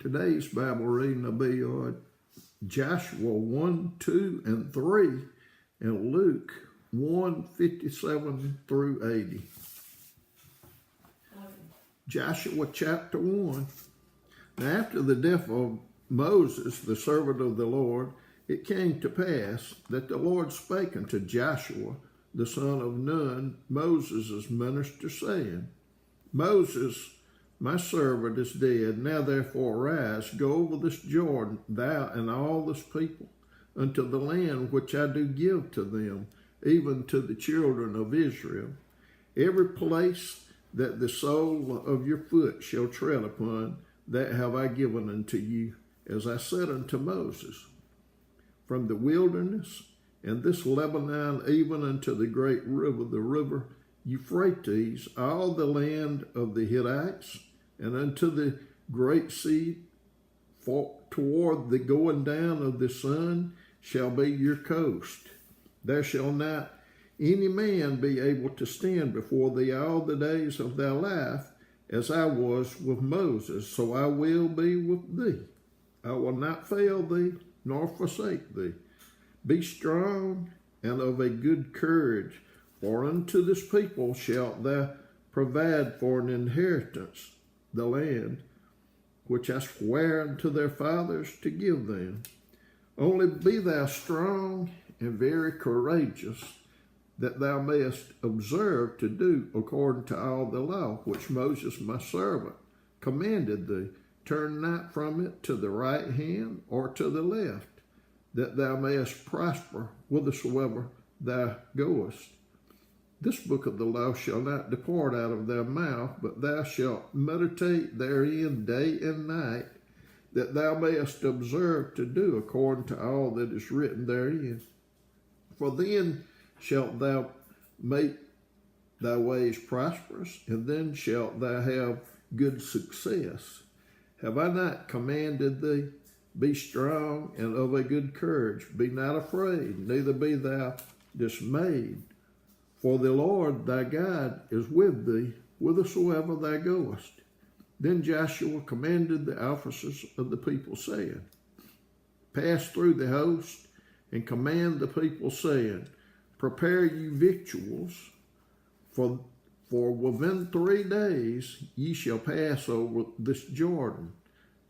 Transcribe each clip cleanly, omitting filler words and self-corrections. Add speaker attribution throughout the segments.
Speaker 1: Today's Bible reading will be on Joshua 1, 2, and 3, and Luke 1, 57 through 80. Joshua chapter 1. Now after the death of Moses, the servant of the Lord, it came to pass that the Lord spake unto Joshua, the son of Nun, Moses' minister, saying, Moses, my servant, is dead. Now therefore arise, go over this Jordan, thou and all this people, unto the land which I do give to them, even to the children of Israel. Every place that the sole of your foot shall tread upon, that have I given unto you, as I said unto Moses. From the wilderness and this Lebanon, even unto the great river, the river Euphrates, all the land of the Hittites, and unto the great sea toward the going down of the sun shall be your coast. There shall not any man be able to stand before thee all the days of thy life, as I was with Moses, so I will be with thee. I will not fail thee, nor forsake thee. Be strong and of a good courage, for unto this people shalt thou provide for an inheritance the land which I swear unto their fathers to give them. Only be thou strong and very courageous, that thou mayest observe to do according to all the law which Moses my servant commanded thee. Turn not from it to the right hand or to the left, that thou mayest prosper whithersoever thou goest. This book of the law shall not depart out of thy mouth, but thou shalt meditate therein day and night, that thou mayest observe to do according to all that is written therein. For then shalt thou make thy ways prosperous, and then shalt thou have good success. Have I not commanded thee? Be strong and of a good courage. Be not afraid, neither be thou dismayed. For the Lord thy God is with thee, whithersoever thou goest. Then Joshua commanded the officers of the people, saying, Pass through the host, and command the people, saying, Prepare you victuals, for within 3 days ye shall pass over this Jordan,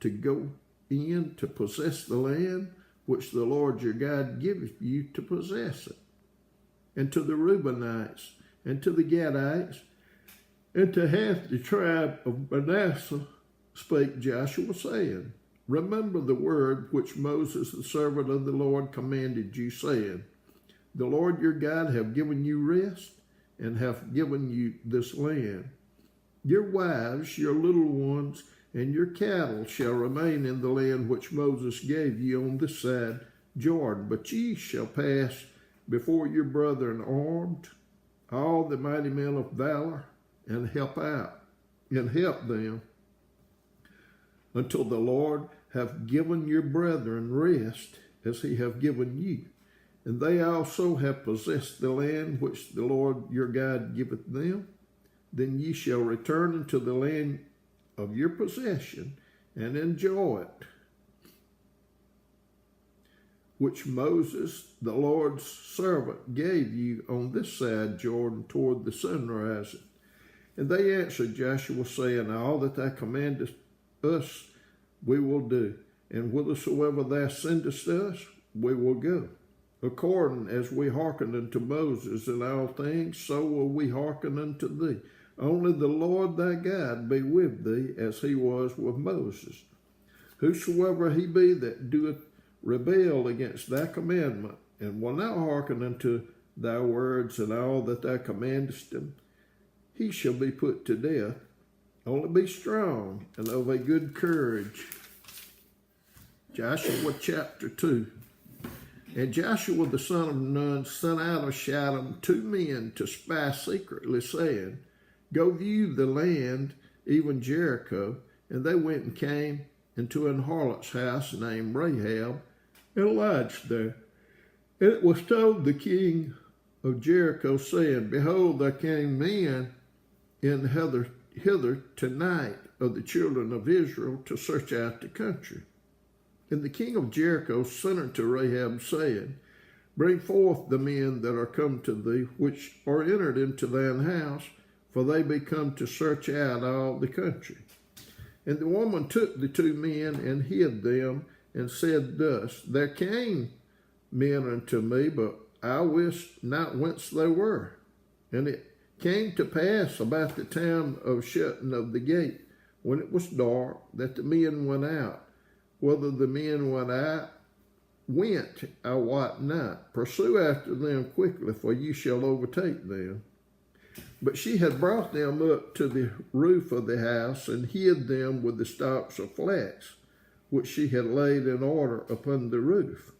Speaker 1: to go in to possess the land which the Lord your God giveth you to possess it. And to the Reubenites, and to the Gadites, and to half the tribe of Manasseh spake Joshua, saying, Remember the word which Moses the servant of the Lord commanded you, saying, The Lord your God have given you rest, and hath given you this land. Your wives, your little ones, and your cattle shall remain in the land which Moses gave you on this side Jordan, but ye shall pass before your brethren armed, all the mighty men of valor, and help them, until the Lord have given your brethren rest, as he have given you. And they also have possessed the land which the Lord your God giveth them. Then ye shall return into the land of your possession, and enjoy it, which Moses, the Lord's servant, gave you on this side Jordan toward the sunrise. And they answered Joshua, saying, All that thou commandest us we will do, and whithersoever thou sendest us we will go. According as we hearkened unto Moses in all things, so will we hearken unto thee. Only the Lord thy God be with thee, as he was with Moses. Whosoever he be that doeth rebel against thy commandment, and will not hearken unto thy words and all that thou commandest him, he shall be put to death. Only be strong and of a good courage. Joshua chapter 2. And Joshua the son of Nun sent out of Shittim 2 men to spy secretly, saying, Go view the land, even Jericho. And they went and came into an harlot's house named Rahab, and lodged there. And it was told the king of Jericho, saying, Behold, there came men in hither tonight of the children of Israel to search out the country. And the king of Jericho sent unto Rahab, saying, Bring forth the men that are come to thee, which are entered into thine house, for they be come to search out all the country. And the woman took the two men and hid them, and said thus, There came men unto me, but I wist not whence they were. And it came to pass about the time of shutting of the gate, when it was dark, that the men went out. Whether the men went, I wot not. Pursue after them quickly, for ye shall overtake them. But she had brought them up to the roof of the house, and hid them with the stalks of flax, which she had laid in order upon the roof.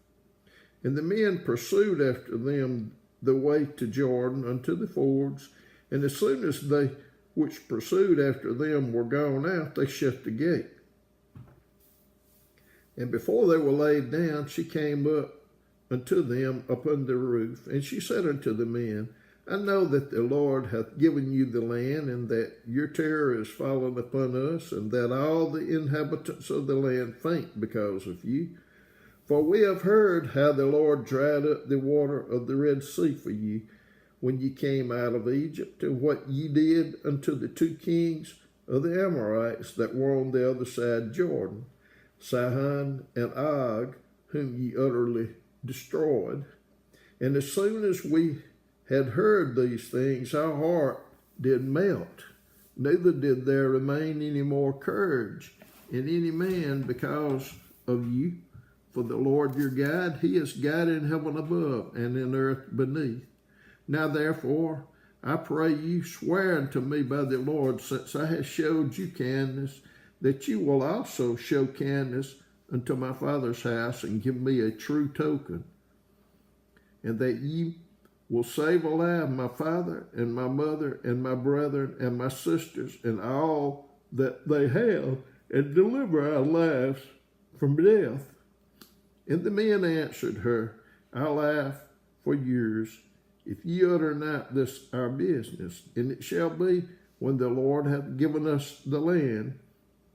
Speaker 1: And the men pursued after them the way to Jordan unto the fords, and as soon as they which pursued after them were gone out, they shut the gate. And before they were laid down, she came up unto them upon the roof, and she said unto the men, I know that the Lord hath given you the land, and that your terror is fallen upon us, and that all the inhabitants of the land faint because of you. For we have heard how the Lord dried up the water of the Red Sea for you, when ye came out of Egypt, and what ye did unto the two kings of the Amorites that were on the other side Jordan, Sihon and Og, whom ye utterly destroyed. And as soon as we had heard these things, our heart did melt, neither did there remain any more courage in any man because of you. For the Lord your God, he is God in heaven above and in earth beneath. Now therefore, I pray you, swear unto me by the Lord, since I have showed you kindness, that you will also show kindness unto my father's house, and give me a true token, and that ye will save alive my father and my mother and my brethren and my sisters and all that they have, and deliver our lives from death. And the men answered her, Our life for yours, if ye utter not this our business. And it shall be, when the Lord hath given us the land,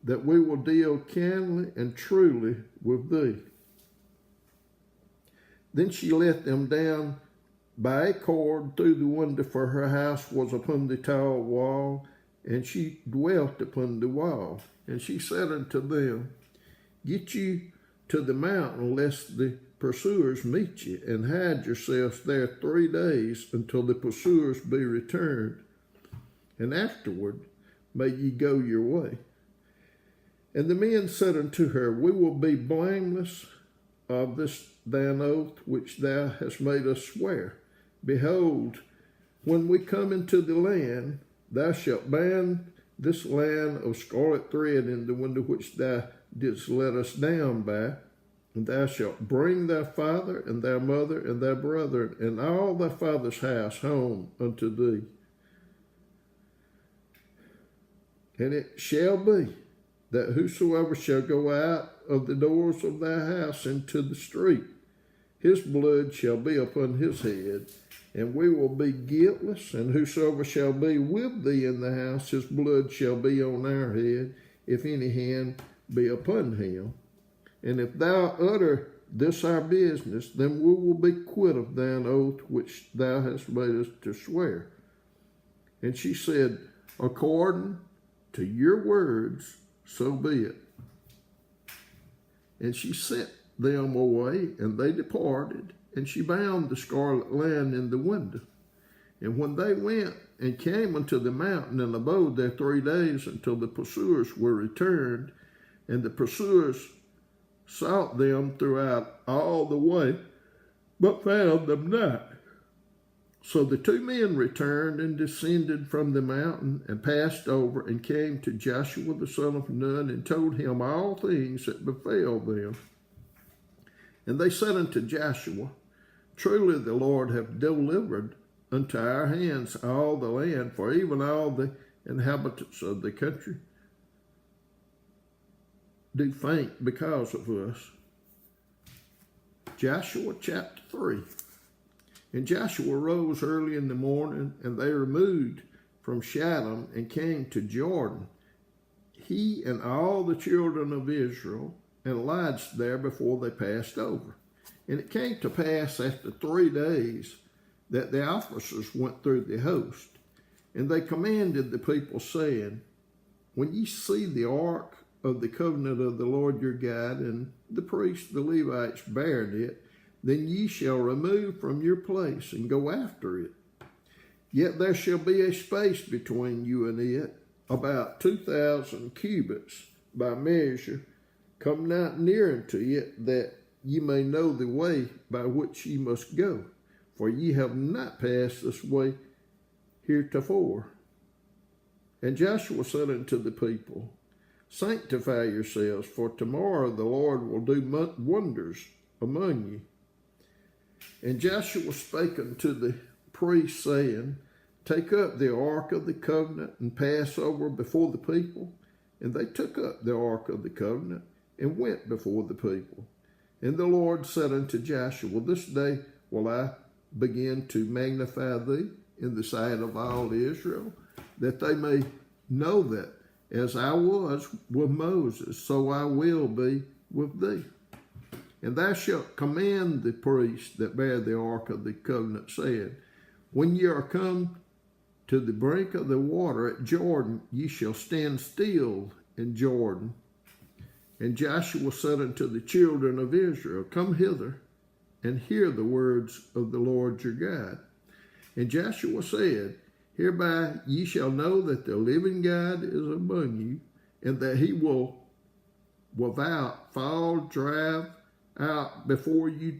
Speaker 1: that we will deal kindly and truly with thee. Then she let them down by a cord through the window, for her house was upon the tall wall, and she dwelt upon the wall. And she said unto them, Get you to the mountain, lest the pursuers meet you, and hide yourselves there 3 days, until the pursuers be returned, and afterward may ye go your way. And the men said unto her, We will be blameless of this thine oath which thou hast made us swear. Behold, when we come into the land, thou shalt bind this land of scarlet thread in the window which thou didst let us down by, and thou shalt bring thy father and thy mother and thy brethren and all thy father's house home unto thee. And it shall be, that whosoever shall go out of the doors of thy house into the street, his blood shall be upon his head, and we will be guiltless. And whosoever shall be with thee in the house, his blood shall be on our head, if any hand be upon him. And if thou utter this our business, then we will be quit of thine oath which thou hast made us to swear. And she said, According to your words, so be it. And she sent them away, and they departed, and she bound the scarlet land in the window. And when they went and came unto the mountain, and abode there 3 days, until the pursuers were returned, and the pursuers sought them throughout all the way, but found them not. So the two men returned and descended from the mountain, and passed over, and came to Joshua the son of Nun, and told him all things that befell them. And they said unto Joshua, Truly the Lord hath delivered unto our hands all the land, for even all the inhabitants of the country do faint because of us. Joshua chapter 3. And Joshua rose early in the morning, and they removed from Shittim and came to Jordan, he and all the children of Israel, and lodged there before they passed over. And it came to pass after 3 days that the officers went through the host, and they commanded the people, saying, when ye see the ark of the covenant of the Lord your God, and the priests, the Levites, bearing it, then ye shall remove from your place and go after it. Yet there shall be a space between you and it, about 2,000 cubits by measure. Come not near unto it, that ye may know the way by which ye must go, for ye have not passed this way heretofore. And Joshua said unto the people, sanctify yourselves, for tomorrow the Lord will do wonders among you. And Joshua spake unto the priests, saying, take up the ark of the covenant and pass over before the people. And they took up the ark of the covenant and went before the people. And the Lord said unto Joshua, this day will I begin to magnify thee in the sight of all Israel, that they may know that as I was with Moses, so I will be with thee. And thou shalt command the priests that bear the ark of the covenant, saying, when ye are come to the brink of the water at Jordan, ye shall stand still in Jordan. And Joshua said unto the children of Israel, come hither and hear the words of the Lord your God. And Joshua said, hereby ye shall know that the living God is among you, and that he will without fall drive out before you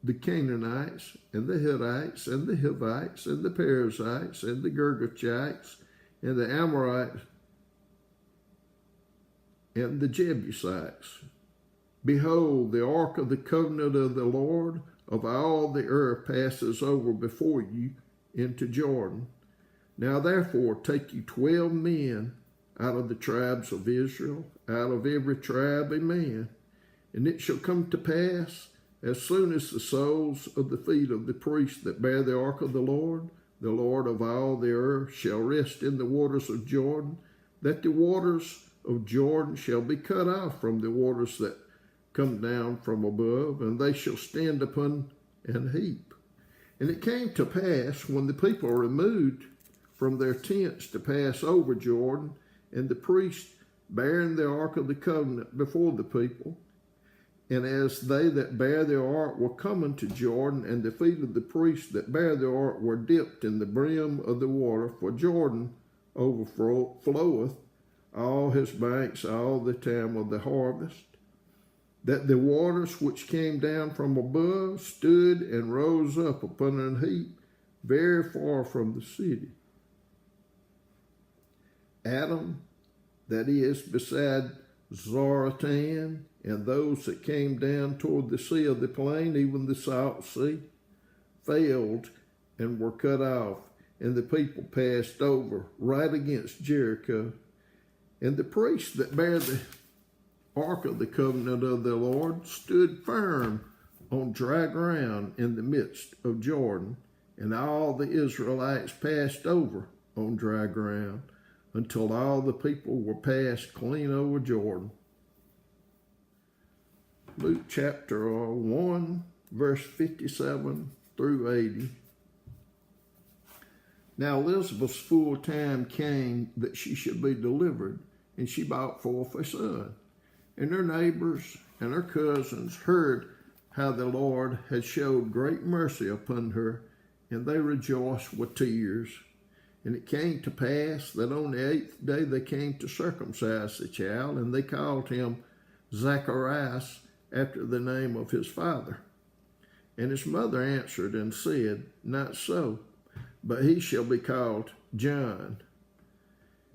Speaker 1: the Canaanites, and the Hittites, and the Hivites, and the Perizzites, and the Girgashites, and the Amorites, and the Jebusites. Behold, the ark of the covenant of the Lord of all the earth passes over before you into Jordan. Now therefore take you 12 men out of the tribes of Israel, out of every tribe a man. And it shall come to pass, as soon as the soles of the feet of the priests that bear the ark of the Lord of all the earth, shall rest in the waters of Jordan, that the waters of Jordan shall be cut off from the waters that come down from above, and they shall stand upon an heap. And it came to pass, when the people removed from their tents to pass over Jordan, and the priests bearing the ark of the covenant before the people, and as they that bear the ark were coming to Jordan, and the feet of the priests that bear the ark were dipped in the brim of the water, for Jordan overfloweth all his banks all the time of the harvest, that the waters which came down from above stood and rose up upon an heap very far from the city. Adam, that is, beside Zaratan, and those that came down toward the sea of the plain, even the salt sea, failed and were cut off, and the people passed over right against Jericho. And the priests that bear the ark of the covenant of the Lord stood firm on dry ground in the midst of Jordan, and all the Israelites passed over on dry ground, until all the people were passed clean over Jordan. Luke chapter 1, verse 57 through 80. Now Elizabeth's full time came that she should be delivered, and she brought forth a son. And her neighbors and her cousins heard how the Lord had showed great mercy upon her, and they rejoiced with tears. And it came to pass that on the 8th day they came to circumcise the child, and they called him Zacharias, after the name of his father. And his mother answered and said, not so, but he shall be called John.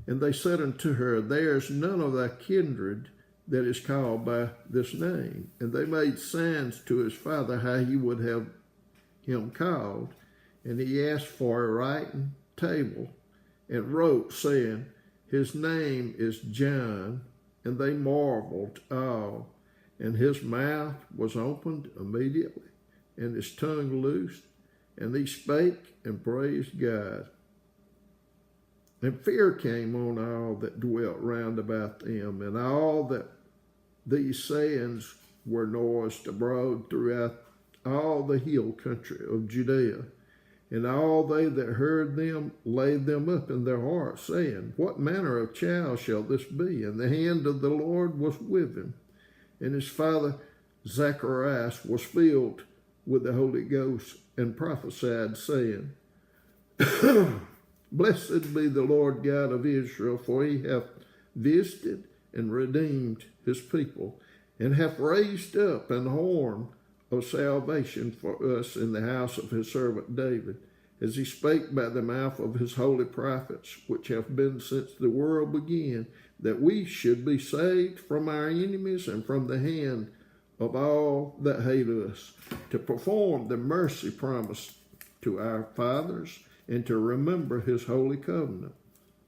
Speaker 1: And they said unto her, there is none of thy kindred that is called by this name. And they made signs to his father how he would have him called. And he asked for a writing table, and wrote, saying, his name is John. And they marveled all. And his mouth was opened immediately, and his tongue loosed, and he spake and praised God. And fear came on all that dwelt round about them, and all that these sayings were noised abroad throughout all the hill country of Judea. And all they that heard them laid them up in their hearts, saying, What manner of child shall this be? And the hand of the Lord was with him. And his father Zacharias was filled with the Holy Ghost, and prophesied, saying, Blessed be the Lord God of Israel, for he hath visited and redeemed his people, and hath raised up an horn of salvation for us in the house of his servant David, as he spake by the mouth of his holy prophets, which have been since the world began, that we should be saved from our enemies and from the hand of all that hate us, to perform the mercy promised to our fathers, and to remember his holy covenant,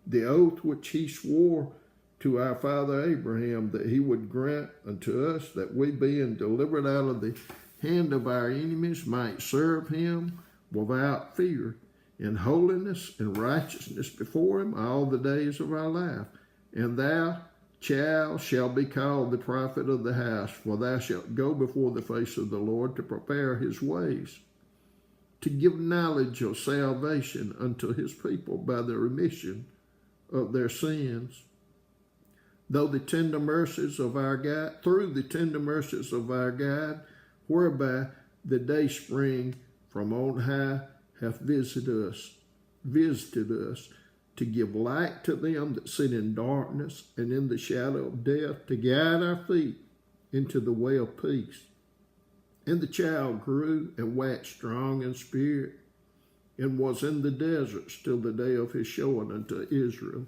Speaker 1: the oath which he swore to our father Abraham, that he would grant unto us, that we, being delivered out of the hand of our enemies, might serve him without fear, in holiness and righteousness before him all the days of our life. And thou, child, shalt be called the prophet of the house, for thou shalt go before the face of the Lord to prepare his ways, to give knowledge of salvation unto his people by the remission of their sins, through the tender mercies of our God, whereby the day spring from on high hath visited us, to give light to them that sit in darkness and in the shadow of death, to guide our feet into the way of peace. And the child grew and waxed strong in spirit, and was in the desert till the day of his showing unto Israel.